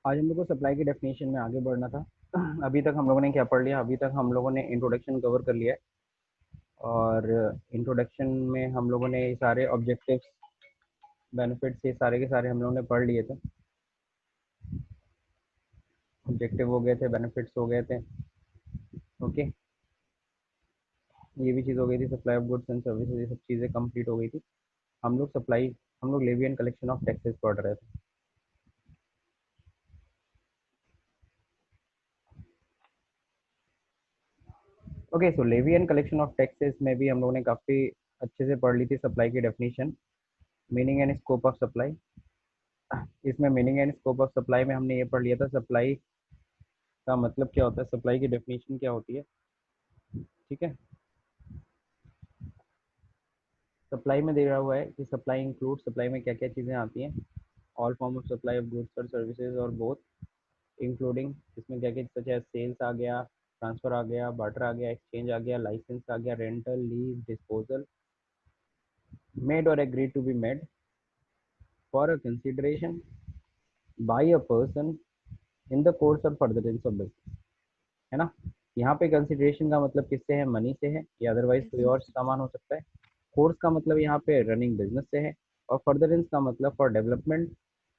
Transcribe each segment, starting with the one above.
आज हम लोग को सप्लाई की डेफिनेशन में आगे बढ़ना था। अभी तक हम लोगों ने क्या पढ़ लिया? अभी तक हम लोगों ने इंट्रोडक्शन कवर कर लिया है, और इंट्रोडक्शन में हम लोगों ने सारे ऑब्जेक्टिव्स, बेनिफिट्स, ये सारे के सारे हम लोगों ने पढ़ लिए थे। ऑब्जेक्टिव हो गए थे, बेनिफिट्स हो गए थे, ओके। ये भी चीज़ हो गई थी, supply of goods and services, ये सब चीज़ें कंप्लीट हो गई थी। हम लोग levy and collection of taxes पढ़ रहे थे। Okay, so levy and collection of taxes में भी हम लोगों ने काफ़ी अच्छे से पढ़ ली थी सप्लाई की definition, meaning and scope of supply. इसमें meaning and scope of supply में हमने ये पढ़ लिया था, सप्लाई का मतलब क्या होता है, सप्लाई की डेफिनेशन क्या होती है, ठीक है। सप्लाई में दे रहा हुआ है कि सप्लाई इंक्लूड, सप्लाई में क्या क्या चीज़ें आती हैं, all form of supply of goods और सर्विसेज और बोथ, इंक्लूडिंग, इसमें क्या क्या सच है, सेल्स आ गया, ट्रांसफ़र आ गया, बार्टर आ गया, एक्सचेंज आ गया, लाइसेंस आ गया, rental, lease, disposal, made or agree to be made for a consideration by a person in the course or furtherance of business, है ना। यहाँ पे कंसिडरेशन का मतलब किससे है? मनी से है, या अदरवाइज कोई और सामान हो सकता है। कोर्स का मतलब यहाँ पे रनिंग बिजनेस से है, और फर्दरेंस का मतलब फॉर डेवलपमेंट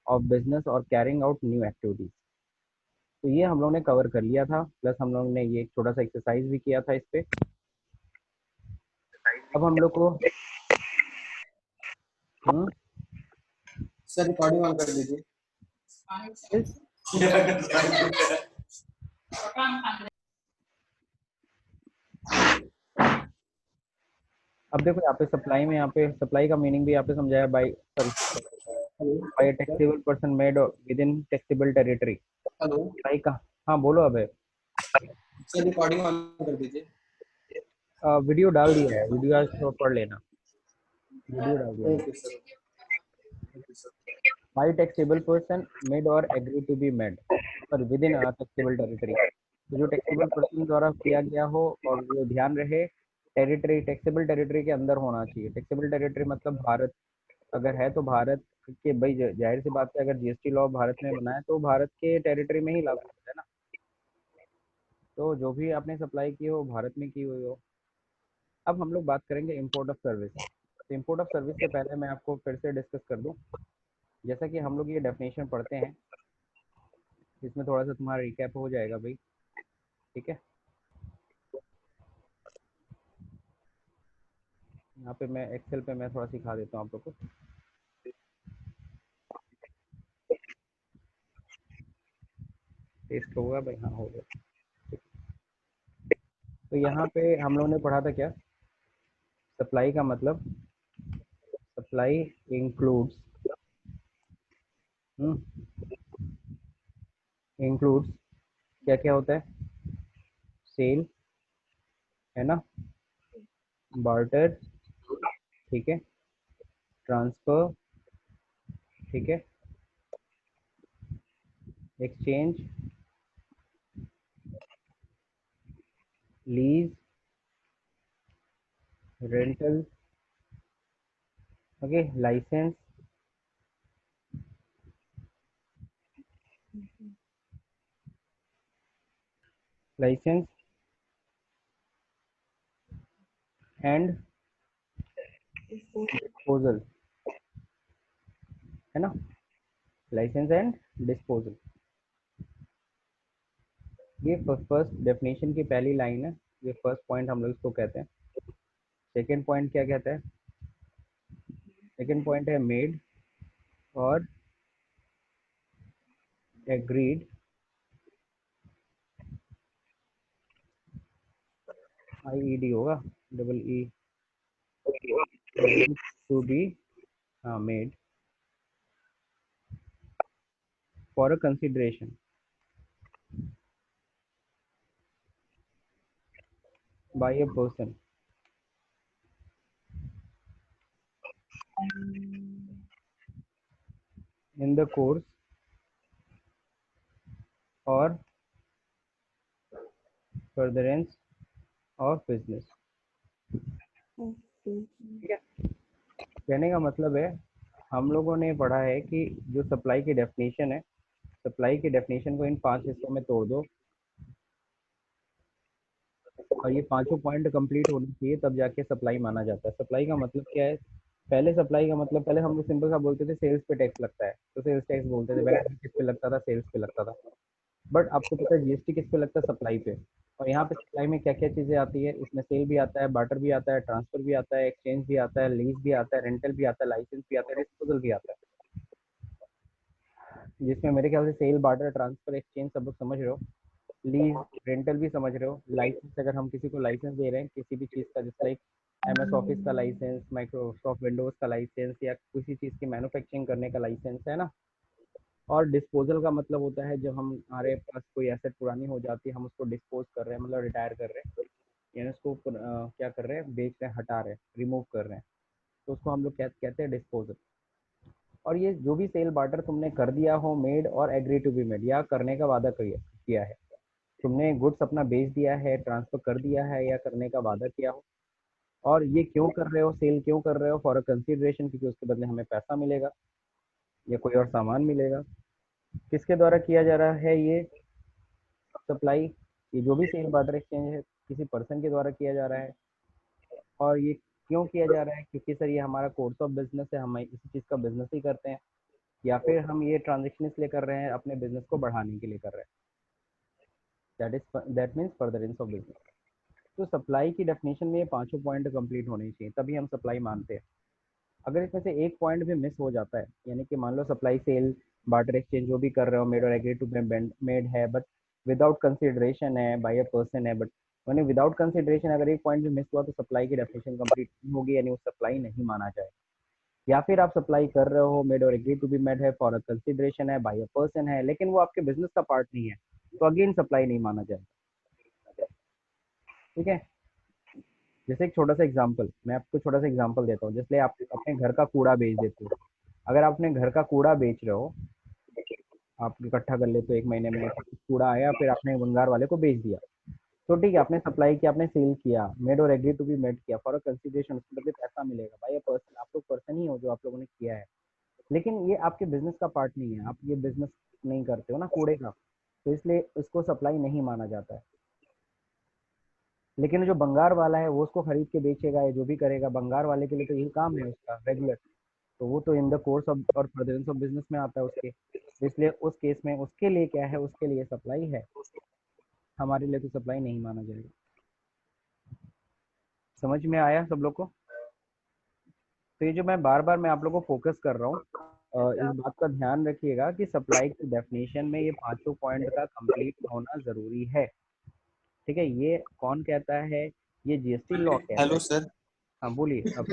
ऑफ बिजनेस और कैरिंग आउट न्यू एक्टिविटीज। तो ये हम लोग ने कवर कर लिया था, प्लस हम लोग ने ये एक छोटा सा एक्सरसाइज भी किया था इस पे। अब हम लोग को सर रिकॉर्डिंग ऑन कर दीजिए। अब देखो यहाँ पे सप्लाई में, यहाँ पे सप्लाई का मीनिंग भी यहाँ पे समझाया, by sorry, hello by a taxable person made with in taxable territory. Hello supply का, हाँ बोलो। अब सर रिकॉर्डिंग ऑन कर दीजिए। वीडियो डाल दिया है, वीडियो आज तो पढ़ लेना, वीडियो डाल दिया है। Okay sir, okay sir. By taxable person made or agree to be made पर विद इन टैक्सेबल टेरिटरी, तो जो टैक्सेबल पर्सन द्वारा किया गया हो, और जो ध्यान रहे टेरिटरी, टैक्सेबल टेरिटरी के अंदर होना चाहिए। टैक्सेबल टेरिटरी मतलब भारत अगर है तो भारत के, भाई जाहिर सी बात है, अगर जीएसटी लॉ भारत में बना है तो भारत के टेरिटरी में ही लागू होता है ना। तो जो भी आपने सप्लाई की हो भारत में की हुई हो। अब हम लोग बात करेंगे इम्पोर्ट ऑफ सर्विस। तो इम्पोर्ट ऑफ सर्विस से पहले मैं आपको फिर से डिस्कस कर दूं, जैसा कि हम लोग ये डेफिनेशन पढ़ते हैं, इसमें थोड़ा सा तुम्हारा रिकैप हो जाएगा भाई, ठीक है। यहाँ पे मैं एक्सेल पे मैं थोड़ा सिखा देता हूँ आप लोग को। टेस्ट होगा भाई? हाँ हो गया। तो यहाँ पे हम लोगों ने पढ़ा था क्या, सप्लाई का मतलब, सप्लाई इंक्लूड्स, इंक्लूड्स क्या क्या होता है, सेल, है ना, बार्टर, ठीक है, ट्रांसफर, ठीक है, exchange, lease, rental, okay, license, license and disposal, है ना, लाइसेंस एंड डिस्पोजल। ये फर्स्ट डेफिनेशन की पहली लाइन है, ये फर्स्ट पॉइंट हम लोग इसको कहते हैं। सेकेंड पॉइंट क्या कहता है? सेकेंड पॉइंट है मेड और एग्रीड, IED होगा, डबल ई, टू बी, हाँ made for a consideration by a person in the course or furtherance of business, ठीक है। कहने का मतलब है, हम लोगों ने पढ़ा है कि जो सप्लाई की डेफिनेशन है सप्लाई की डेफिनेशन को इन 5 हिस्सों में तोड़ दो और ये पांचों पॉइंट कंप्लीट होने चाहिए तब जाके सप्लाई माना जाता है। सप्लाई का मतलब क्या है? पहले सप्लाई का मतलब, पहले हम लोग सिंपल सा बोलते थे सेल्स पे टैक्स लगता है, तो सेल्स टैक्स बोलते थे, वैट किस पे लगता था? सेल्स पे लगता था। बट आपको पता है जीएसटी किस पे लगता है? सप्लाई पे। और यहाँ पे सप्लाई में क्या क्या चीज़ें आती है? इसमें सेल भी आता है, बार्टर भी आता है, ट्रांसफर भी आता है, एक्सचेंज भी आता है, लीज भी आता है, रेंटल भी आता है, लाइसेंस भी आता है, डिस्पोजल भी आता है। जिसमें मेरे ख्याल से सेल, बार्टर, ट्रांसफर, एक्सचेंज सब लोग समझ रहे हो। लीज, रेंटल भी समझ रहे हो। लाइसेंस, अगर हम किसी को लाइसेंस दे रहे हैं किसी भी चीज़ का, जैसे लाइक MS ऑफिस का लाइसेंस, माइक्रोसॉफ्ट विंडोज़ का लाइसेंस, या किसी चीज़ की मैन्युफैक्चरिंग करने का लाइसेंस, है ना। और डिस्पोजल का मतलब होता है जब हम, हमारे पास कोई एसेट पुरानी हो जाती है, हम उसको डिस्पोज कर रहे हैं, मतलब रिटायर कर रहे हैं, यानी उसको क्या कर रहे हैं? बेच रहे हैं, हटा रहे हैं, रिमूव कर रहे हैं, तो उसको हम लोग कहते हैं डिस्पोजल। और ये जो भी सेल बार्टर तुमने कर दिया हो, made or agree to be made, या करने का वादा किया है, तुमने गुड्स अपना बेच दिया है, ट्रांसफर कर दिया है, या करने का वादा किया हो, और ये क्यों कर रहे हो? सेल क्यों कर रहे हो? फॉर अ कंसिडरेशन, क्योंकि उसके बदले हमें पैसा मिलेगा या कोई और सामान मिलेगा। किसके द्वारा किया जा रहा है ये सप्लाई? ये जो भी सेल बार्टर एक्सचेंज है, किसी पर्सन के द्वारा किया जा रहा है। और ये क्यों किया जा रहा है? क्योंकि सर ये हमारा कोर्स ऑफ बिजनेस है, हम इसी चीज़ का बिजनेस ही करते हैं, या फिर हम ये ट्रांजेक्शन इसलिए कर रहे हैं, अपने बिजनेस को बढ़ाने के लिए कर रहे हैं। That means furtherance of business. तो सप्लाई की डेफिनेशन में ये पांचों पॉइंट कंप्लीट होने चाहिए, तभी हम सप्लाई मानते हैं। अगर इसमें से एक पॉइंट भी मिस हो जाता है, यानी कि मान लो सप्लाई, सेल, बार्टर एक्सचेंज जो भी कर रहे हो, made or agree to made है, बट विदाउट कंसिडरेशन है, बाय अ पर्सन है, बट मैंने विदाउट कंसिडरेशन अगर एक पॉइंट भी मिस हुआ तो सप्लाई की डेफिनेशन कंप्लीट नहीं होगी, यानी वो सप्लाई नहीं माना जाए। या फिर आप सप्लाई कर रहे हो, made or agree to be made है, फॉर अ कंसिडरेशन है, बाय अ पर्सन है, लेकिन वो आपके बिजनेस का पार्ट नहीं है, तो अगेन सप्लाई नहीं माना जाए। ठीक है। जैसे एक छोटा सा एग्जांपल, मैं आपको छोटा सा एग्जांपल देता हूँ। जैसे आप अपने घर का कूड़ा बेच देते हो। अगर आप अपने घर का कूड़ा बेच रहे हो, आप इकट्ठा कर लेते हो, एक महीने में कूड़ा आया, फिर आपने बंगार वाले को बेच दिया, तो ठीक है, आपने सप्लाई किया, आपने सेल किया, made or agree to be made किया, फॉर अ कंसिडरेशन, उसके बदले पैसा मिलेगा। भाई ये पर्सन, आप लोग पर्सन ही हो जो आप लोगों ने किया है, लेकिन ये आपके बिजनेस का पार्ट नहीं है, आप ये बिजनेस नहीं करते हो ना कूड़े का, तो इसलिए इसको सप्लाई नहीं माना जाता है। लेकिन जो बंगार वाला है वो उसको खरीद के बेचेगा या जो भी करेगा, बंगार वाले के लिए तो यही काम है उसका रेगुलर, तो वो तो इन द कोर्स ऑफ और फर्दरेंस ऑफ बिजनेस में आता है उसके, तो इसलिए उस केस में उसके लिए क्या है? उसके लिए सप्लाई है, हमारे लिए तो सप्लाई नहीं माना जाएगा। समझ में आया सब लोग को? तो ये जो मैं बार बार मैं आप लोग को फोकस कर रहा हूँ, इस बात का ध्यान रखिएगा कि सप्लाई की डेफिनेशन में ये पांचों पॉइंट का कंप्लीट होना जरूरी है। ठीक है। ये कौन कहता है? ये जीएसटी लॉ कहता हेलो है। सर। हाँ बोलिए अब।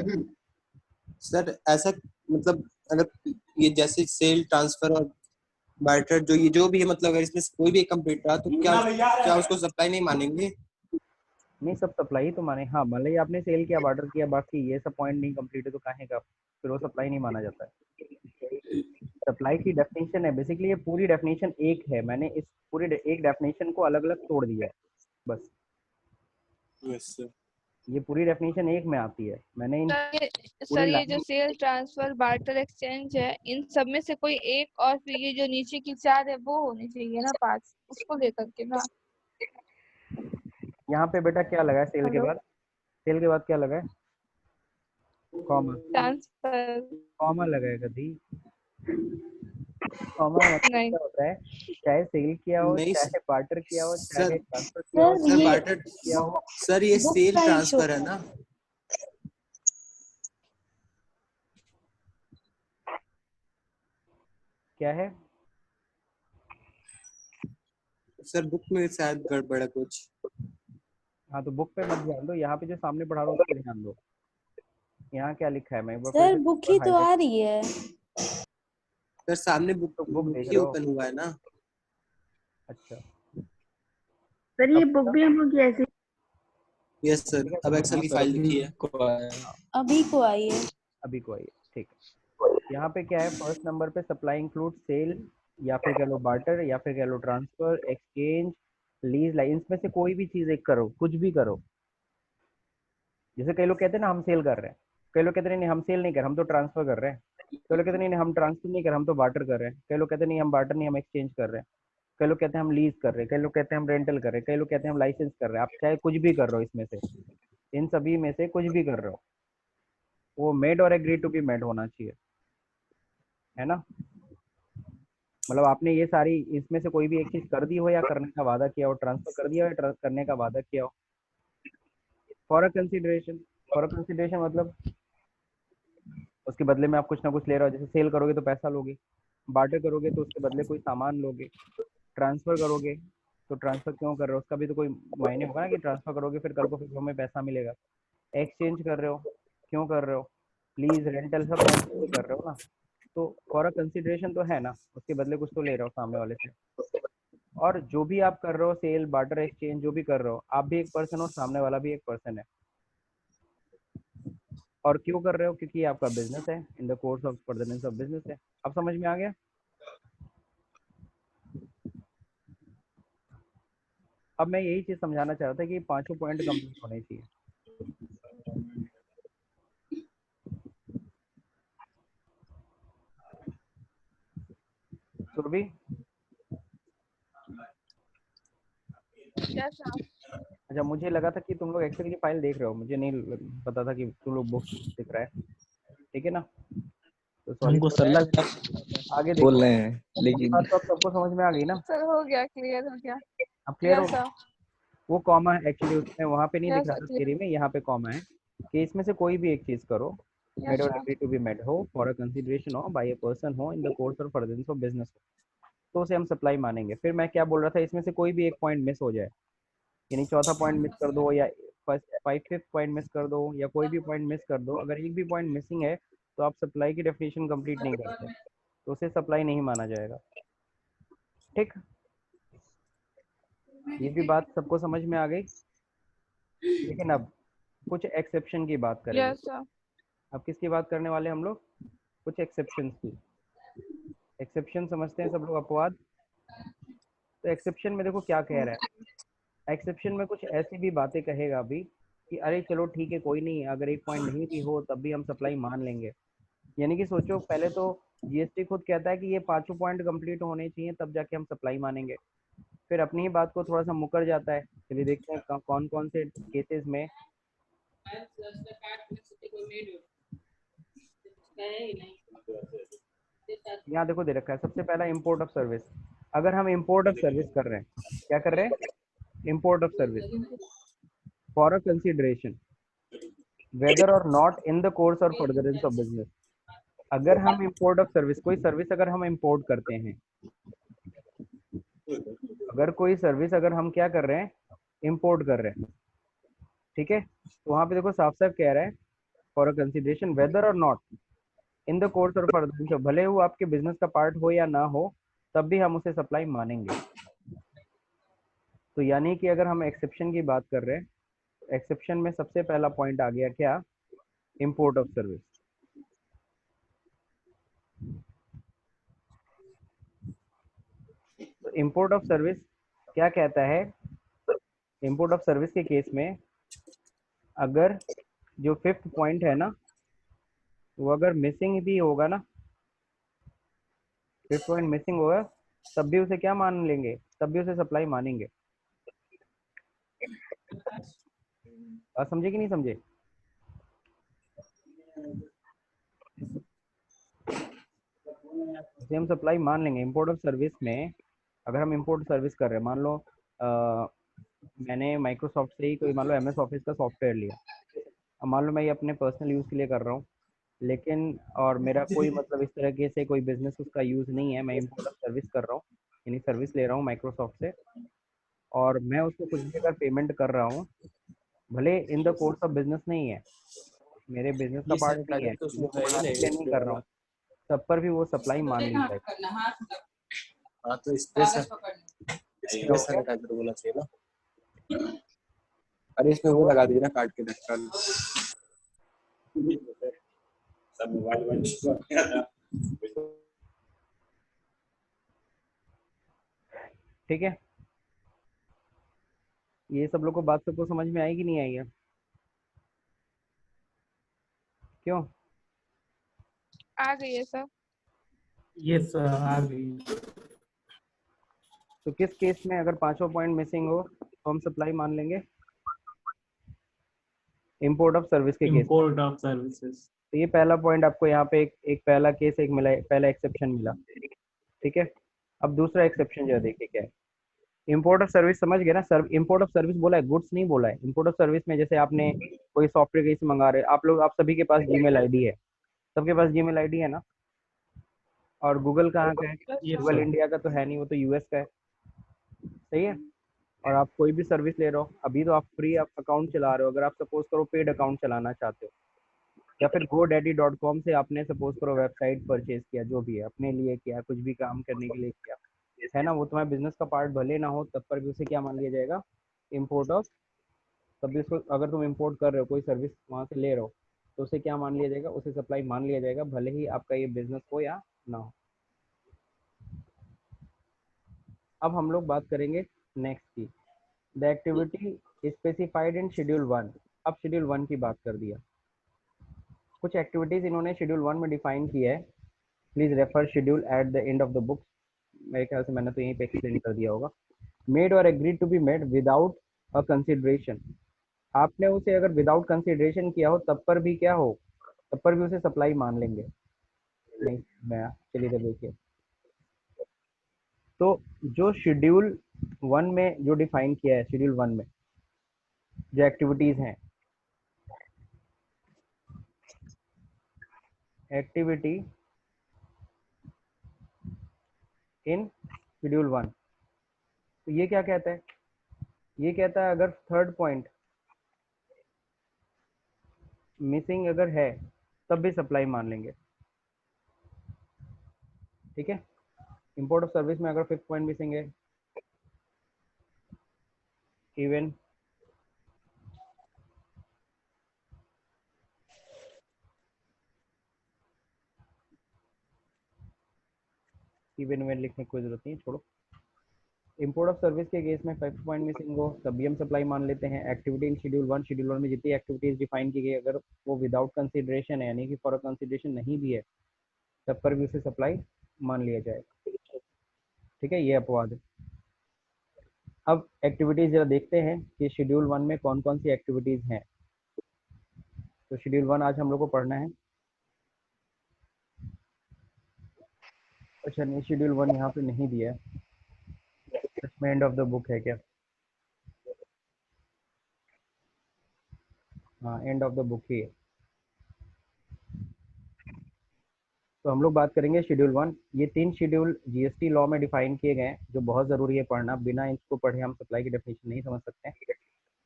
सर ऐसा मतलब अगर ये जैसे सेल ट्रांसफर और बार्टर जो ये जो भी है, मतलब अगर इसमें से कोई भी कंप्लीट रहा तो क्या क्या उसको सप्लाई नहीं मानेंगे? नहीं, सब सप्लाई तो माने, हाँ मान लीजिए आपने सेल किया, बार्टर किया, बाकी ये सब पॉइंट नहीं कंप्लीट है तो काहे का, फिर वो सप्लाई नहीं माना जाता है। सप्लाई की डेफिनेशन है बेसिकली, ये पूरी डेफिनेशन एक है, मैंने इस पूरी एक डेफिनेशन को अलग अलग तोड़ दिया है बस। Yes sir. ये पूरी डेफिनेशन एक में आती है, मैंने इन पूरी सर ये जो line. Sale transfer barter exchange है, इन सब में से कोई एक, और फिर ये जो नीचे की चार है वो होनी चाहिए ना, पांच, उसको लेकर के ना। यहाँ पे बेटा क्या लगा है सेल के हेलो। बाद? सेल के बाद क्या लगा है? कॉमा। ट्रांसफर। कॉमा लगा है कभी? कॉमा का मतलब नहीं क्या होता है? चाहे सेल किया हो, नहीं चाहे बार्टर किया हो, चाहे सर। ट्रांसफर किया हो, सर सर चाहे ये बार्टर, किया हो। सर ये बुक सेल का इशू ट्रांसफर है ना? क्या है? सर बुक में शायद गड़बड़ है कुछ। हाँ तो बुक पे मत ध्यान दो, यहाँ पे जो सामने पढ़ा रहा हूँ उस पर ध्यान दो। यहाँ क्या लिखा है? मैं एक बार फिर सर बुक से ही तो हाईलाइट। आ रही है। सर सामने बुक तो बुक बुक देख ही रहे हो? ओपन हुआ है ना? अच्छा। सर अब ये बुक भी हम लोग की ऐसी यस सर, ठीक है, अब तो एक्सेल यहाँ की पे फाइल रखो। लिखी है। हाँ, अभी को आई है। अभी को आइए। ठीक है। यहाँ पे क्या है? फर्स्ट नंबर पे सप्लाई इंक्लूड सेल, या फिर कह लो बार्टर, या फिर कह लो ट्रांसफर, एक्सचेंज, लीज, लाइंस में से कोई भी चीज एक करो, कुछ भी करो। जैसे कई लोग कहते हैं ना हम सेल कर रहे हैं, कई लोग कहते हैं नहीं हम सेल नहीं कर रहे, हम तो ट्रांसफर कर रहे हैं। कई लोग कहते नहीं नहीं हम ट्रांसफर नहीं कर रहे, हम तो बार्टर कर रहे हैं। कई लोग कहते नहीं हम बार्टर नहीं, हम एक्सचेंज कर रहे हैं। कई लोग कहते हैं हम लीज कर रहे हैं। कई लोग कहते हैं हम रेंटल कर रहे हैं। कई लोग कहते हैं हम लाइसेंस कर रहे हैं। आप चाहे कुछ भी कर रहे हो इसमें से, इन सभी में से कुछ भी कर रहे हो, वो made or agree to be made होना चाहिए, है ना। मतलब आपने ये सारी इसमें से कोई भी एक चीज कर दी हो या करने का वादा किया हो, ट्रांसफर कर दिया हो या करने का वादा किया हो। For a consideration, for a consideration मतलब उसके बदले में आप कुछ ना कुछ ले रहे हो। जैसे सेल करोगे तो पैसा लोगे, बार्टर करोगे तो उसके बदले कोई सामान लोगे, ट्रांसफर करोगे तो ट्रांसफर क्यों कर रहे हो, उसका भी तो कोई मायने होगा ना कि ट्रांसफर करोगे फिर कल को फिर हमें पैसा मिलेगा। एक्सचेंज कर रहे हो, क्यों कर रहे हो, लीज रेंटल सब पैसे से कर रहे हो ना। तो फॉर अ कंसिडरेशन तो है ना, उसके बदले कुछ तो ले रहे हो सामने वाले से। और जो भी आप कर रहे हो, सेल बार्टर एक्सचेंज जो भी कर रहे हो, आप भी एक पर्सन हो, सामने वाला भी एक पर्सन है। और क्यों कर रहे हो, क्योंकि आपका बिजनेस है, इन the course of furtherance of business है। अब समझ में आ गया। अब मैं यही चीज समझाना चाह रहा था कि पांचों पॉइंट कंप्लीट होने चाहिए। Surabhi, yes sir. अच्छा मुझे लगा था कि तुम लोग एक्सेल की फाइल देख रहे हो, मुझे नहीं पता था कि तुम लोग बुक दिख रहा है। ठीक है ना, तो सॉरी हमको फॉर सर लग दैट। आगे बोल देखो, रहे हैं ये लेकिन बात तो अब सबको समझ में आ गई ना। सर हो गया, क्लियर हो गया। अब क्लियर हो यस गया। सर। वो कॉमा है एक्चुअली, उसमें वहाँ पे नहीं दिख यस रहा सर, था क्लियर। थ्योरी में, यहाँ पे कॉमा है कि इसमें से कोई भी एक चीज करो, मेड यस और sir. Agree to be made हो, फॉर अ कंसिडरेशन हो, बाय अ पर्सन हो, in the course or furtherance of business हो, तो उसे हम सप्लाई मानेंगे। फिर मैं क्या बोल रहा था, इसमें से कोई भी एक पॉइंट मिस हो जाए, यानी चौथा पॉइंट मिस कर दो या फिफ्थ पॉइंट मिस कर दो या कोई भी पॉइंट मिस कर दो, अगर एक भी पॉइंट मिसिंग है तो आप सप्लाई की डेफिनेशन कंप्लीट नहीं करते, तो उसे सप्लाई नहीं माना जाएगा। ठीक, ये भी बात सबको समझ में आ गई। लेकिन अब कुछ एक्सेप्शन की बात करेंगे। Yes sir. अब किसकी बात करने वाले हम लोग, कुछ एक्सेप्शन की। एक्सेप्शन समझते हैं सब लोग, अपवाद। तो एक्सेप्शन में देखो क्या कह रहा है, एक्सेप्शन में कुछ ऐसी भी बातें कहेगा अभी कि अरे चलो ठीक है कोई नहीं, अगर एक पॉइंट नहीं भी हो तब भी हम सप्लाई मान लेंगे। यानी कि सोचो, पहले तो जीएसटी खुद कहता है कि ये पांचों पॉइंट कंप्लीट होने चाहिए तब जाके हम सप्लाई मानेंगे, फिर अपनी ही बात को थोड़ा सा मुकर जाता है। चलिए देखते हैं कौन कौन से केसेस में। यहाँ देखो दे रखा है, सबसे पहला इंपोर्ट ऑफ सर्विस। अगर हम इंपोर्ट ऑफ सर्विस कर रहे हैं, क्या कर रहे हैं, import of service for a consideration whether or not in the course or furtherance of business. अगर हम इंपोर्ट ऑफ सर्विस, कोई सर्विस अगर हम इंपोर्ट करते हैं, अगर कोई सर्विस अगर हम क्या कर रहे हैं, इंपोर्ट कर रहे हैं, ठीक है, तो वहां पे देखो साफ साफ कह रहा है for a consideration whether or not in the course or furtherance of, भले वो आपके बिजनेस का पार्ट हो या ना हो तब भी हम उसे सप्लाई मानेंगे। तो यानी कि अगर हम एक्सेप्शन की बात कर रहे हैं, एक्सेप्शन में सबसे पहला पॉइंट आ गया क्या, इंपोर्ट ऑफ सर्विस। तो इंपोर्ट ऑफ सर्विस क्या कहता है, इंपोर्ट ऑफ सर्विस के केस में अगर जो फिफ्थ पॉइंट है ना, वो अगर मिसिंग भी होगा ना, फिफ्थ पॉइंट मिसिंग होगा, तब भी उसे क्या मान लेंगे, तब भी उसे सप्लाई मानेंगे। बात समझे कि नहीं समझे। इसे हम सप्लाई मान लेंगे इंपोर्ट ऑफ सर्विस में। अगर हम इंपोर्ट सर्विस कर रहे हैं, मान लो मैंने माइक्रोसॉफ्ट से ही कोई मान लो एमएस ऑफिस का सॉफ्टवेयर लिया, अब मान लो मैं ये अपने पर्सनल यूज़ के लिए कर रहा हूँ, लेकिन और मेरा कोई मतलब इस तरीके से कोई बिजनेस उसका यूज़ नहीं है, मैं इंपोर्ट ऑफ सर्विस कर रहा हूँ, यानी सर्विस ले रहा हूँ माइक्रोसॉफ्ट से, और मैं उसको कुछ भी अगर पेमेंट कर रहा हूँ, भले इन द कोर्स ऑफ बिजनेस नहीं है, मेरे बिजनेस का ये पार्ट सेट आ नहीं है, जाए तो उसमें बिजनेस को रहेगा ना बढ़ाने के लिए नहीं डिस्प्ले कर रहा वाला। हूँ, तब पर भी वो सप्लाई मान ली जाएगी। हाँ तो स्पेस क्या हो स्पेस गया, सैनिटाइजर होना चाहिए ना। अरे इसमें वो लगा दीजिए ना काट के ढक्कन। सब मोबाइल ठीक है। ये सब लोग को बात सबको समझ में आई कि नहीं आई है, क्यों। आ गई है सर। यस सर, आ गई। तो किस केस में अगर पांचों पॉइंट मिसिंग हो तो हम सप्लाई मान लेंगे? इंपोर्ट ऑफ सर्विस के केस। Import of services. तो ये पहला पॉइंट आपको यहाँ पे एक पहला केस एक मिला, पहला एक्सेप्शन मिला, ठीक है। अब दूसरा एक्सेप्शन जो है देखिए क्या है। इंपोर्ट ऑफ सर्विस समझ गए ना? इंपोर्ट ऑफ सर्विस बोला है, गुड्स नहीं बोला है। इंपोर्ट ऑफ सर्विस में जैसे आपने कोई सॉफ्टवेयर कहीं से मंगा रहे, आप लोग, आप सभी के पास जीमेल आईडी है, सबके पास जीमेल आईडी है ना? और गूगल कहाँ का है? Yes Google sir. इंडिया का तो है नहीं, वो तो यूएस का है, सही है। और आप कोई भी सर्विस ले रहे हो, अभी तो आप फ्री अकाउंट चला रहे हो, अगर आप सपोज करो पेड अकाउंट चलाना चाहते हो, या फिर godaddy.com से आपने सपोज करो वेबसाइट परचेज किया, जो भी है अपने लिए किया, कुछ भी काम करने के लिए किया, है ना, वो तुम्हारे बिजनेस का पार्ट भले ना हो, तब पर भी उसे क्या मान लिया जाएगा? Import of. तब भी उसको, अगर तुम इंपोर्ट कर रहे हो, कोई सर्विस वहाँ से ले रहे हो, तो उसे क्या मान लिया जाएगा? उसे सप्लाई मान लिया जाएगा, भले ही आपका ये बिजनेस हो या ना हो। अब हम लोग बात करेंगे नेक्स्ट की, the activity specified in schedule 1। अब शेड्यूल 1 की बात कर दिया, कुछ एक्टिविटीज इन्होंने शेड्यूल 1 में डिफाइन किया है। Please refer schedule at the end of the book. मेरे ख्याल से मैंने तो यहीं पे एक्सप्लेन कर दिया होगा। Made or agreed to be made without a consideration. आपने उसे अगर विदाउट कंसिडरेशन किया हो, तब पर भी क्या हो? तब पर भी उसे सप्लाई मान लेंगे? नहीं, मैं चलिए इधर देखिए। तो जो शेड्यूल 1 में जो डिफाइन किया है, शेड्यूल 1 में जो एक्टिविटीज हैं, एक्टिविटी इन शेड्यूल 1, तो ये क्या कहता है? ये कहता है अगर थर्ड पॉइंट मिसिंग अगर है, तब भी सप्लाई मान लेंगे, ठीक है। इंपोर्ट ऑफ सर्विस में अगर फिफ्थ पॉइंट मिसिंग है, इवन इवन में लिखने की कोई जरूरत नहीं, छोड़ो। इंपोर्ट ऑफ सर्विस के केस में फिफ्थ पॉइंट मिसिंग हो, तब भी हम सप्लाई मान लेते हैं। एक्टिविटी इन शेड्यूल 1, शेड्यूल 1 में जितनी एक्टिविटीज डिफाइन की गई, अगर वो विदाउट कंसिडरेशन है, यानी कि फॉर कंसिडरेशन नहीं भी है, तब पर भी उसे सप्लाई मान लिया जाए, ठीक है। ये अपवाद है। अब एक्टिविटीज जरा देखते हैं कि शेड्यूल 1 में कौन कौन सी एक्टिविटीज हैं। तो शेड्यूल 1 आज हम लोग को पढ़ना है। अच्छा नहीं, शेड्यूल 1 यहाँ पे नहीं दिया है, इसमें एंड ऑफ द बुक है क्या? हाँ, एंड ऑफ द बुक ही है। तो हम लोग बात करेंगे शेड्यूल 1। ये 3 शेड्यूल जीएसटी लॉ में डिफाइन किए गए हैं, जो बहुत ज़रूरी है पढ़ना। बिना इसको पढ़े हम सप्लाई की डेफिनेशन नहीं समझ सकते हैं।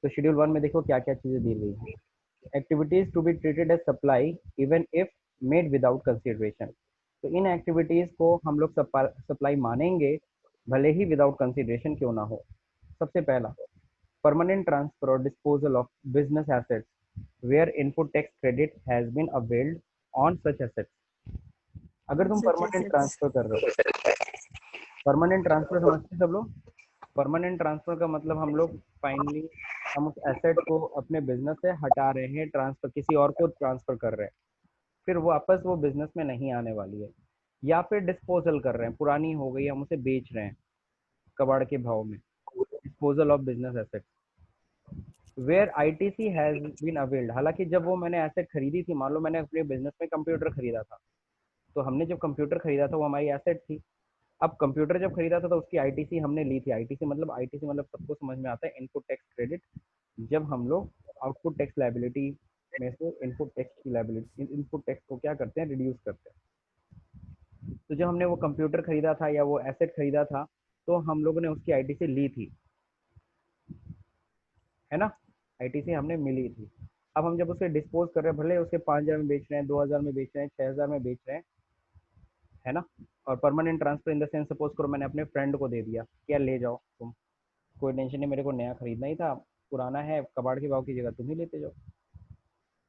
तो शेड्यूल 1 में देखो क्या क्या चीज़ें दी गई हैं। Activities to be treated as supply even if made without consideration. तो इन एक्टिविटीज़ को हम लोग सप्लाई मानेंगे, भले ही विदाउट कंसिडरेशन क्यों ना हो। सबसे पहला, permanent transfer or disposal of business assets where input tax credit has been availed on such assets. अगर तुम परमानेंट ट्रांसफर कर रहे हो, परमानेंट ट्रांसफर समझते हैं सब लोग? परमानेंट ट्रांसफर का मतलब हम लोग फाइनली हम उस एसेट को अपने बिजनेस से हटा रहे हैं, ट्रांसफर किसी और को ट्रांसफर कर रहे हैं, फिर वापस वो बिजनेस में नहीं आने वाली है। या फिर डिस्पोजल कर रहे हैं, पुरानी हो गई, हम उसे बेच रहे हैं कबाड़ के भाव में, disposal of business asset. Where ITC has been availed, हालांकि जब वो मैंने एसेट खरीदी थी, मान लो मैंने अपने बिजनेस में कंप्यूटर खरीदा था, तो हमने जब कंप्यूटर खरीदा था वो हमारी एसेट थी। अब कंप्यूटर जब खरीदा था तो उसकी आईटीसी हमने ली थी। आईटीसी मतलब सबको समझ में आता है, इनपुट टैक्स क्रेडिट। जब हम लोग आउटपुट टैक्स लायबिलिटी में से इनपुट टैक्स की लायबिलिटी, इनपुट टैक्स को क्या करते हैं? रिड्यूस करते हैं। तो जब हमने वो कंप्यूटर खरीदा था या वो एसेट खरीदा था, तो हम लोगों ने उसकी आईटीसी ली थी, है ना, आईटीसी हमने मिली थी। अब हम जब उसे डिस्पोज कर रहे हैं, भले उसके 5,000 में बेच रहे हैं, 2,000 में बेच रहे हैं, 6,000 में बेच रहे हैं, है ना। और permanent transfer in the sense, suppose करो मैंने अपने फ्रेंड को दे दिया, क्या ले जाओ तुम, कोई टेंशन नहीं, मेरे को नया खरीदना ही था, पुराना है, कबाड़ के भाव की जगह तुम ही लेते जाओ।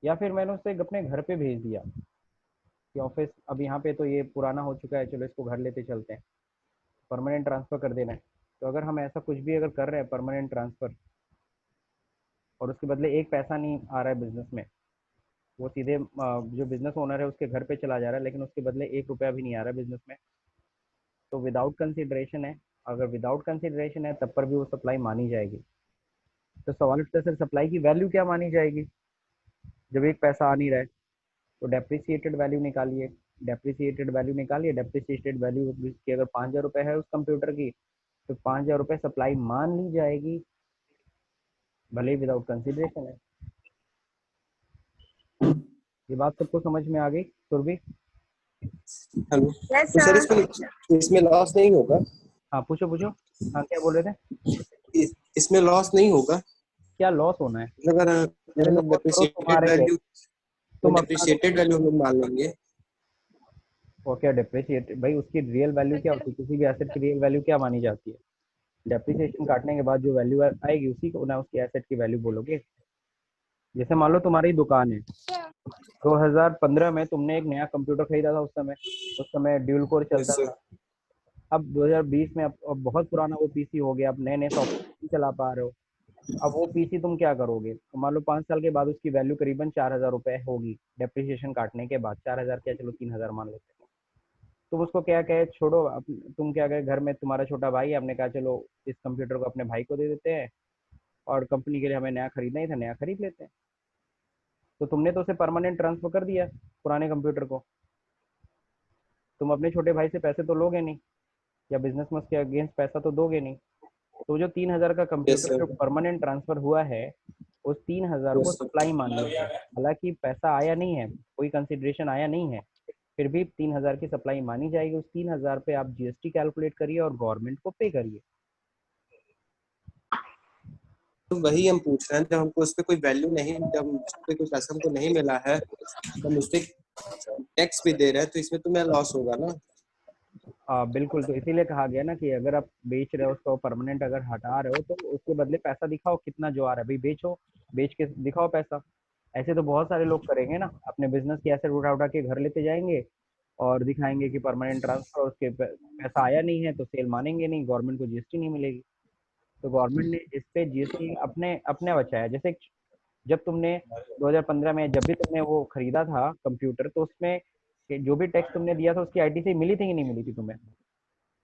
या फिर मैंने उसे अपने घर पे भेज दिया कि ऑफिस अब यहाँ पे तो ये पुराना हो चुका है, चलो इसको घर लेते चलते हैं, परमानेंट ट्रांसफर कर देना है। तो अगर हम ऐसा कुछ भी अगर कर रहे हैं परमानेंट ट्रांसफर, और उसके बदले एक पैसा नहीं आ रहा है बिजनेस में, वो सीधे जो बिजनेस ओनर है उसके घर पे चला जा रहा है, लेकिन उसके बदले 1 रुपया भी नहीं आ रहा बिजनेस में। तो विदाउट कंसिडरेशन है। अगर विदाउट कंसिडरेशन है तब पर भी वो सप्लाई मानी जाएगी। तो सवाल उठता है सर सप्लाई की वैल्यू क्या मानी जाएगी जब एक पैसा आ नहीं रहा है? तो डेप्रिसिएटेड वैल्यू निकालिए। डेप्रिसिएटेड वैल्यू निकालिए। डेप्रिसिएटेड वैल्यू की अगर 5,000 रुपये है उस कंप्यूटर की, तो 5,000 रुपये सप्लाई मान ली जाएगी, भले ही विदाउट कंसिडरेशन है। ये बात सबको समझ में आ गई सुरभि? हेलो। यस तो सर सर। इसमें लॉस नहीं होगा? हाँ पूछो पूछो। हाँ क्या बोल रहे थे? इसमें लॉस नहीं होगा? क्या लॉस होना है? अगर मेरे को मतलब बहुत करो डेप्रिसिएटेड तुम्हारे वैल्यू, तुम अपना डेप्रिसिएटेड वैल्यू हम लोग मान लेंगे। और क्या डेप्रिसिएट भाई उसकी रियल वैल्यू क्या होती है? किसी भी एसेट की रियल वैल्यू क्या मानी जाती है? डेप्रिसिएशन काटने के बाद जो वैल्यू आएगी उसी को ना उसकी एसेट की वैल्यू बोलोगे। जैसे मान लो तुम्हारी दुकान है, 2015 में तुमने एक नया कंप्यूटर खरीदा था। उस समय ड्यूल कोर यस चलता सर। था। अब 2020 में अब बहुत पुराना वो पीसी हो गया, अब नए नए सॉफ्टवेयर नहीं चला पा रहे हो। अब वो पीसी तुम क्या करोगे? तो मान लो 5 साल के बाद उसकी वैल्यू करीबन 4,000 रुपये होगी डेप्रिसिएशन काटने के बाद। 4,000 क्या, चलो 3,000 मान लेते हैं। तुम उसको क्या कहे छोड़ो, तुम क्या कहे, घर में तुम्हारा छोटा भाई है, हमने कहा चलो इस कंप्यूटर को अपने भाई को दे देते हैं और कंपनी के लिए हमें नया खरीदना ही था, नया खरीद लेते हैं। तो तुमने तो उसे परमानेंट ट्रांसफर कर दिया पुराने कंप्यूटर को। तुम अपने छोटे भाई से पैसे तो लोगे नहीं, या बिजनेस में उसके अगेंस्ट पैसा तो दोगे नहीं। तो जो 3,000 का यस कंप्यूटर जो सर। परमानेंट ट्रांसफर हुआ है, उस 3,000 को यस सर। सप्लाई मान लीजिए। हालांकि पैसा आया नहीं है, कोई कंसिडरेशन आया नहीं है, फिर भी 3,000 की सप्लाई मानी जाएगी। उस 3,000 पे आप जीएसटी कैलकुलेट करिए और गवर्नमेंट को पे करिए। तो वही हम पूछ रहे हैं, जब हमको उस पर कोई वैल्यू नहीं, जब उस पर कोई पैसा हमको नहीं मिला है, तो हम उस पर टैक्स भी दे रहे हैं, तो इसमें तो मेरा लॉस होगा ना। बिल्कुल, तो इसीलिए कहा गया ना कि अगर आप बेच रहे हो उसको परमानेंट अगर हटा रहे हो तो उसके बदले पैसा दिखाओ कितना जो आ रहा है। भाई बेचो, बेच के दिखाओ पैसा। ऐसे तो बहुत सारे लोग करेंगे ना, अपने बिजनेस की एसेट उठा उठा के घर लेते जाएंगे और दिखाएंगे कि परमानेंट ट्रांसफर, उसके पैसा आया नहीं है तो सेल मानेंगे नहीं, गवर्नमेंट को जीएसटी नहीं मिलेगी। तो गवर्नमेंट ने इस पे जीएसटी अपने अपने बचाया। जैसे जब तुमने 2015 में जब भी तुमने वो खरीदा था कंप्यूटर, तो उसमें जो भी टैक्स तुमने दिया था उसकी आईटीसी मिली थी कि नहीं मिली थी तुम्हें?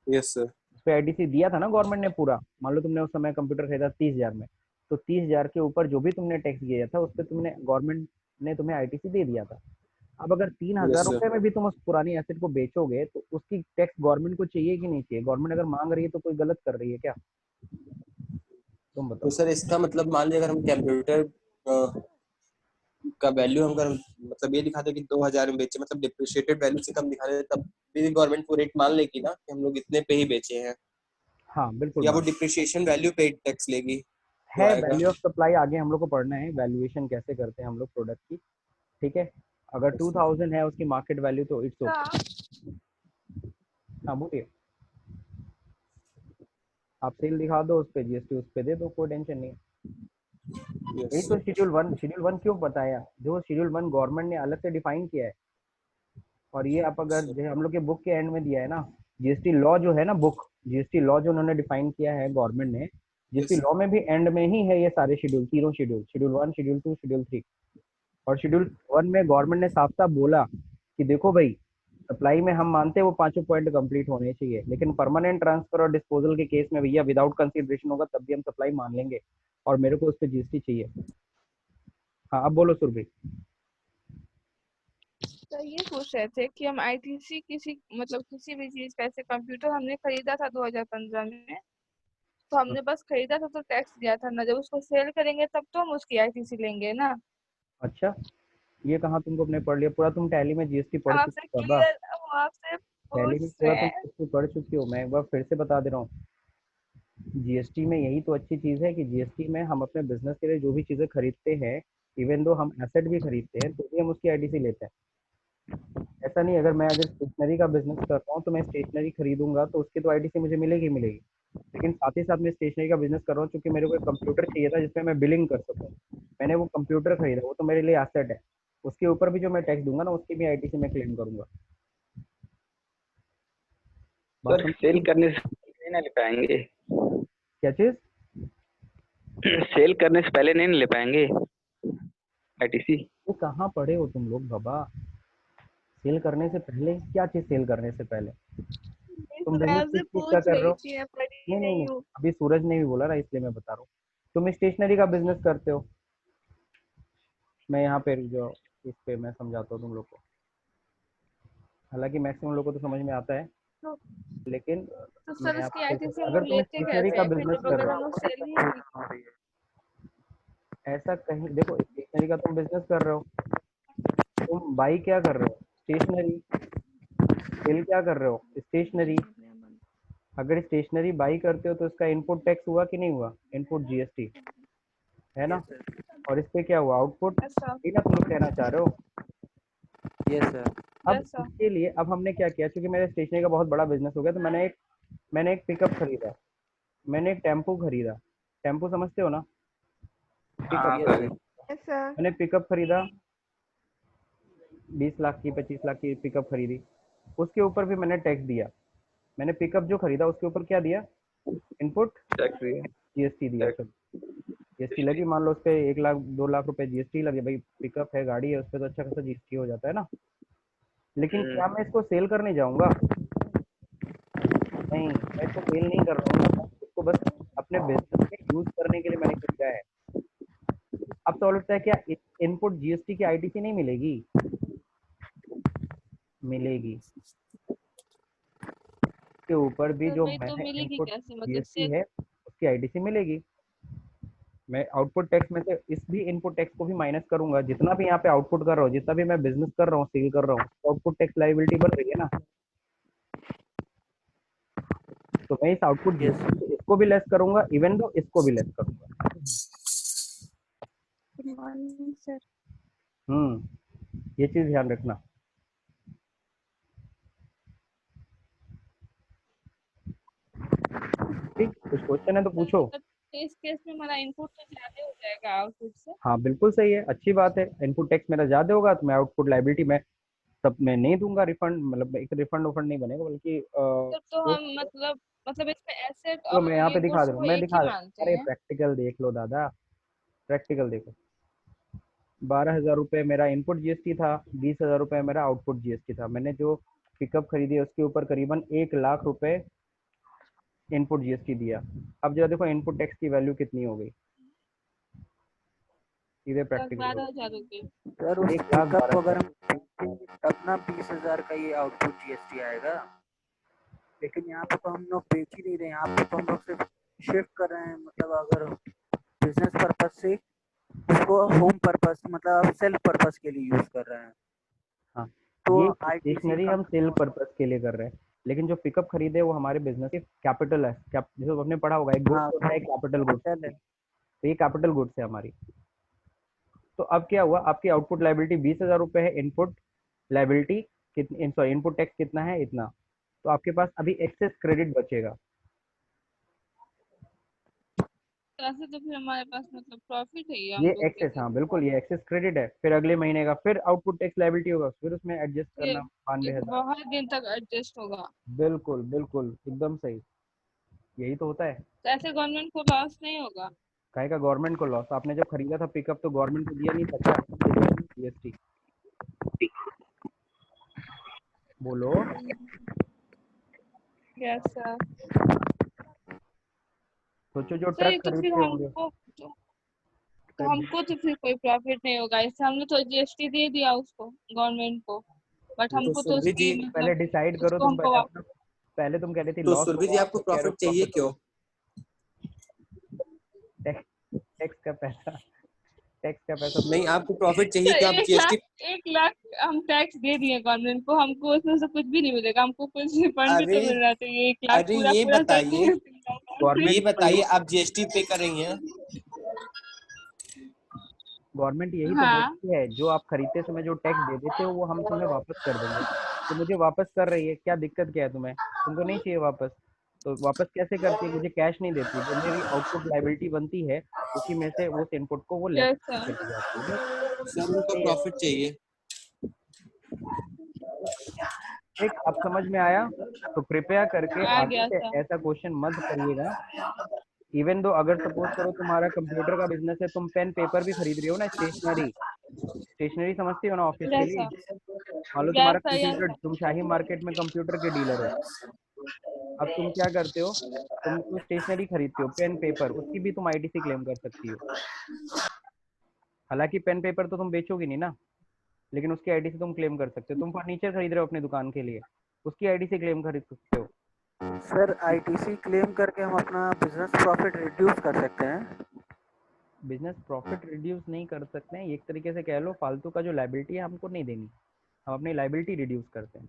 Yes sir. उस पर आईटीसी दिया था ना गवर्नमेंट ने पूरा। मान लो तुमने उस समय कंप्यूटर खरीदा 30,000 में, तो 30,000 के ऊपर जो भी तुमने टैक्स दिया था उस पर तुमने गवर्नमेंट ने तुम्हें आईटीसी दे दिया था। अब अगर 3,000 यस सर। रुपये में भी तुम उस पुरानी एसेट को बेचोगे तो उसकी टैक्स गवर्नमेंट को चाहिए कि नहीं चाहिए? गवर्नमेंट अगर मांग रही है तो कोई गलत कर रही है क्या? तुम तो बताओ। सर इसका मतलब मान लीजिए अगर हम कंप्यूटर का वैल्यू हम अगर मतलब ये दिखाते कि 2,000 में बेचे, मतलब डिप्रिशिएटेड वैल्यू से कम दिखा दे, तब भी गवर्नमेंट को रेट मान लेगी ना कि हम लोग इतने पे ही बेचे हैं, हाँ बिल्कुल या वो मान डिप्रिशिएशन वैल्यू पे टैक्स लेगी जो है। आएगा? वैल्यू ऑफ सप्लाई आगे हम लोग को पढ़ना है, वैल्यूएशन कैसे करते हैं हम लोग प्रोडक्ट की। ठीक है, अगर 2,000 है उसकी मार्केट वैल्यू तो इट्स ओके। हाँ हाँ बोलिए। आप सेल दिखा दो, उस पर जीएसटी उस पर दे दो, कोई टेंशन नहीं है। यही यस तो शेड्यूल 1 क्यों बताया? जो शेड्यूल 1 गवर्नमेंट ने अलग से डिफाइन किया है, और ये आप अगर जो हम लोग के बुक के एंड में दिया है ना, जीएसटी लॉ जो है ना, बुक जीएसटी लॉ जो उन्होंने डिफाइन किया है गवर्नमेंट ने, जीएसटी यस लॉ में भी एंड में ही है ये सारे शेड्यूल, तीनों शेड्यूल, शेड्यूल 1, शेड्यूल 2, शेड्यूल 3। और शेड्यूल 1 में गवर्नमेंट ने साफ साफ बोला कि देखो भाई, सप्लाई में हम मानते हैं वो पांचों पॉइंट कंप्लीट होने चाहिए, लेकिन परमानेंट ट्रांसफर और डिस्पोजल के केस में भैया विदाउट कंसिडरेशन होगा तब भी हम सप्लाई मान लेंगे, और मेरे को उस पर जीएसटी चाहिए। हाँ अब बोलो सुरभि। तो ये पूछ रहे थे कि हम आईटीसी किसी भी चीज का, ऐसे कंप्यूटर हमने खरीदा था 2015 में, तो हमने बस खरीदा था तो टैक्स दिया था ना, जब उसको सेल करेंगे तब तो हम उसकी आईटीसी लेंगे ना। अच्छा, ये कहाँ तुमको अपने पढ़ लिया? पूरा तुम टैली में जीएसटी पढ़ हम चुके आपसे हो बाबा। क्लियर हम आपसे टैली में पूछ पूरा रहे तुम हैं। जीएसटी पढ़ चुकी हो। मैं एक बार फिर से बता दे रहा हूँ, जीएसटी में यही तो अच्छी चीज़ है कि जीएसटी में हम अपने बिजनेस के लिए जो भी चीज़ें खरीदते हैं, इवन दो हम एसेट भी खरीदते हैं तो भी हम उसकी आईटीसी लेते हैं। ऐसा नहीं, अगर स्टेशनरी का बिजनेस कर रहा हूँ तो मैं स्टेशनरी खरीदूंगा तो उसकी तो आईटीसी मुझे मिलेगी मिलेगी, लेकिन साथ ही साथ मैं स्टेशनरी का बिजनेस कर रहा हूँ क्योंकि मेरे को एक कंप्यूटर चाहिए था जिसमें मैं बिलिंग कर सकूँ। मैंने वो कंप्यूटर खरीदा, वो तो मेरे लिए एसेट है, उसके ऊपर भी जो मैं टैक्स दूंगा ना उसकी भी आईटीसी में क्लेम करूंगा। बात सर समझ? सेल करने से नहीं ना ले पाएंगे? क्या चीज़? सेल करने से पहले नहीं ना ले पाएंगे आईटीसी? वो कहाँ पढ़े हो तुम लोग बाबा? सेल करने से पहले क्या चीज़, सेल करने से पहले तुम मैं बिजनेस आपसे किस चीज़ का पूछ कर रहे रही हो? थी, मैं पढ़ी नहीं नहीं नहीं नहीं, हूँ। अभी सूरज ने भी बोला ना, इसलिए मैं बता रहा हूँ। तुम स्टेशनरी का बिजनेस करते हो, मैं यहाँ पे जो इस पे मैं समझाता हूँ तुम लोग को। हालांकि मैक्सिमम लोगों को तो समझ में आता है, तो, लेकिन तो सर मैं उसकी आपको आईटीसी हम अगर लोग तुम लेते स्टेशनरी कैसे का हैं फिर बिजनेस जब कर अगर रहे हम हो, लोग सेल ही नहीं ऐसा कहीं देखो, स्टेशनरी का तुम बिजनेस कर रहे हो, तुम बाई क्या कर रहे हो? स्टेशनरी। सेल क्या कर रहे हो? स्टेशनरी। अगर स्टेशनरी बाई करते हो तो इसका इनपुट टैक्स हुआ कि नहीं हुआ? इनपुट जीएसटी है ना? Yes sir. और इस पे क्या हुआ? आउटपुट। ऐसा ये ना तुम लोग कहना चाह रहे हो। Yes sir. अब ऐसा इसके लिए अब हमने क्या किया, क्योंकि मेरे स्टेशनरी का बहुत बड़ा बिजनेस हो गया, तो मैंने एक पिकअप खरीदा, मैंने एक टेम्पो खरीदा। टेम्पो समझते हो ना? हाँ पिकअप। सर। ऐसा मैंने पिकअप खरीदा, 20 लाख की, 25 लाख की पिकअप खरीदी। उसके ऊपर भी मैंने टैक्स दिया। मैंने पिकअप जो खरीदा उसके ऊपर क्या दिया? इनपुट टैक्स भी है। जीएसटी दिया। टैक्स। चलो, जीएसटी लगी, मान लो उस पर 1 लाख 2 लाख रुपए जीएसटी लगे, भाई पिकअप है, गाड़ी है, उस पर तो अच्छा खासा जीएसटी हो जाता है ना। लेकिन क्या मैं इसको सेल करने जाऊंगा? नहीं, मैं इसको सेल नहीं कर रहा हूँ, मैं इसको बस अपने बिजनेस में यूज करने के लिए मैंने खरीदा है। अब तो लगता है क्या इनपुट जीएसटी की आईटीसी नहीं मिलेगी? मिलेगी। के ऊपर भी सर जो भाई, तो मैंने मिलेगी इनपुट कैसे? मतलब जीएसटी सेल है उसकी आईटीसी मिलेगी। मैं आउटपुट टैक्स में से इस भी इनपुट टैक्स को भी माइनस करूंगा, जितना भी यहाँ पे आउटपुट कर रहा हूँ, जितना भी मैं बिजनेस कर रहा हूँ, सेल कर रहा हूँ, तो आउटपुट टैक्स लाइबिलिटी बन रही है ना। तो मैं इस आउटपुट यस। जीएसटी से इसको भी लेस करूंगा, इवन दो इसको भी लेस करूंगा। Good morning sir. ये चीज ध्यान रखना। ठीक, कुछ क्वेश्चन है तो सर पूछो। मतलब इस केस में हमारा इनपुट तो ज्यादा हो जाएगा आउटपुट से। हाँ बिल्कुल सही है, अच्छी बात है। इनपुट टैक्स मेरा ज्यादा होगा तो मैं आउटपुट लाइबिलिटी में सब में नहीं दूंगा रिफंड, मतलब एक रिफंड वफंड नहीं बनेगा, बल्कि तब तो हम मतलब इसमें एसेट तो मैं और यहाँ ये पे दिखा गुड्स दे रहा को हूँ, मैं एक ही दिखा दे रहा हूँ, मानते अरे हैं। प्रैक्टिकल देख लो दादा, प्रैक्टिकल देखो। 12,000 रुपये मेरा इनपुट जीएसटी था, 20,000 रुपये मेरा आउटपुट जीएसटी था। मैंने जो पिकअप खरीदी है उसके ऊपर करीबन 1 लाख रुपए इनपुट जीएसटी दिया। अब जरा देखो इनपुट टैक्स की वैल्यू कितनी हो गई, सीधे प्रैक्टिकल करो। 12,000 रुपये। सर उस 1,12,000। पिकअप को अगर हम बेचेंगे तब ना 20,000 का ये आउटपुट जीएसटी आएगा। लेकिन यहाँ पे तो हम लोग बेच ही नहीं रहे, यहाँ पे तो हम लोग सिर्फ शिफ्ट कर रहे हैं। मतलब अगर बिजनेस पर्पज से उसको होम पर्पज मतलब सेल्फ पर्पज के लिए यूज कर रहे हैं हाँ, तो ये आईटीसी स्टेशनरी हम कम सेल पर्पस के लिए कर रहे हैं, लेकिन जो पिकअप खरीदे वो हमारे बिजनेस की कैपिटल है। जैसे आपने पढ़ा होगा, एक गुड्स हाँ होता है, कैपिटल गुड्स कैपिटल होती है। है, तो ये कैपिटल गुड्स है हमारी। तो अब क्या हुआ, आपकी आउटपुट लाइबिलिटी 20,000 रुपये है, इनपुट लाइबिलिटी कितनी, सॉरी इनपुट टैक्स कितना है? इतना। तो आपके पास अभी एक्सेस क्रेडिट बचेगा। तो ऐसे तो फिर हमारे पास मतलब प्रॉफिट है ये हम ये लोग के एक्सेस, लिए। हाँ बिल्कुल, ये एक्सेस क्रेडिट है। फिर अगले महीने का फिर आउटपुट टैक्स लाइबिलिटी होगा, फिर उसमें एडजस्ट ये करना 92,000। बहुत दिन तक एडजस्ट होगा। बिल्कुल बिल्कुल एकदम सही, यही तो होता है। तो ऐसे गवर्नमेंट को लॉस नहीं होगा? काहे का गवर्नमेंट को लॉस? आपने जब खरीदा था पिकअप तो गवर्नमेंट को दिया नहीं था क्या जीएसटी? बोलो। Yes sir. सोचो जो सर ये ट्रक तो फिर खरीदते होंगे। हमको तो फिर कोई प्रॉफिट नहीं होगा इससे। हमने तो जीएसटी दे दिया उसको, गवर्नमेंट को, बट तो हमको तो सुरभि जी उसकी पहले मतलब डिसाइड करो उसको तुम, हमको पहले अपना, पहले तुम कह रही थी तो लॉस सुरभि जी होगा, आपको अब कह रहे प्रॉफिट हो चाहिए प्रॉफिट क्यों? होगा। टैक्स, टैक्स का पैसा, टैक्स का पैसा तो नहीं, आपको प्रॉफिट चाहिए सर क्यों? आप 1 लाख, जीएसटी 1 लाख हम टैक्स दे दिए गवर्नमेंट को, हमको उसमें से कुछ भी नहीं मिलेगा। हमको कुछ रिफंड भी अरे तो मिलना चाहिए। 1 लाख अरे पूरा ये पूरा बताइए, गवर्नमेंट ये तो बताइए यही, आप जीएसटी पे कर रही हैं? गवर्नमेंट यही तो हाँ बोलती है, जो आप खरीदते समय जो टैक्स दे देते हो वो हम तुम्हें वापस कर देंगे। तो मुझे वापस कर रही है, क्या दिक्कत क्या है तुम्हें? तुमको नहीं चाहिए वापस? तो वापस कैसे करती है? मुझे कैश नहीं देती, जो मेरी आउटपुट लाइबिलिटी बनती है उसी में से उस इनपुट को वो लेस यस करके सर। ले जाती है, बस सर उनको यही है। प्रॉफिट चाहिए। ठीक, अब समझ में आया? तो कृपया करके आ आगे गया से सर। ऐसा क्वेश्चन मत करिएगा, इवन दो अगर सपोज करो तुम्हारा कंप्यूटर का बिजनेस है, तुम पेन पेपर भी खरीद रहे हो ना, स्टेशनरी समझती हो ना ऑफिस के यस लिए। सर, मान लो तुम्हारा yes sir, yes computer, sir. तुम शाही मार्केट में कंप्यूटर के डीलर हो, अब तुम क्या करते हो, तुम कोई स्टेशनरी खरीदते हो, पेन पेपर, उसकी भी तुम आईटीसी क्लेम कर सकती हो। हालांकि पेन पेपर तो तुम बेचोगी नहीं ना, लेकिन उसकी आईटीसी तुम क्लेम कर सकते हो। तुम फर्नीचर खरीद रहे हो अपनी दुकान के लिए, उसकी आईटीसी क्लेम खरीद सकते हो। सर आईटीसी क्लेम करके हम अपना बिजनेस प्रॉफिट रिड्यूस कर सकते हैं। बिजनेस प्रॉफिट रिड्यूस नहीं कर सकते हैं, एक तरीके से कह लो फालतू का जो लाइबिलिटी है हमको नहीं देनी, हम अपनी लाइबिलिटी रिड्यूस करते हैं।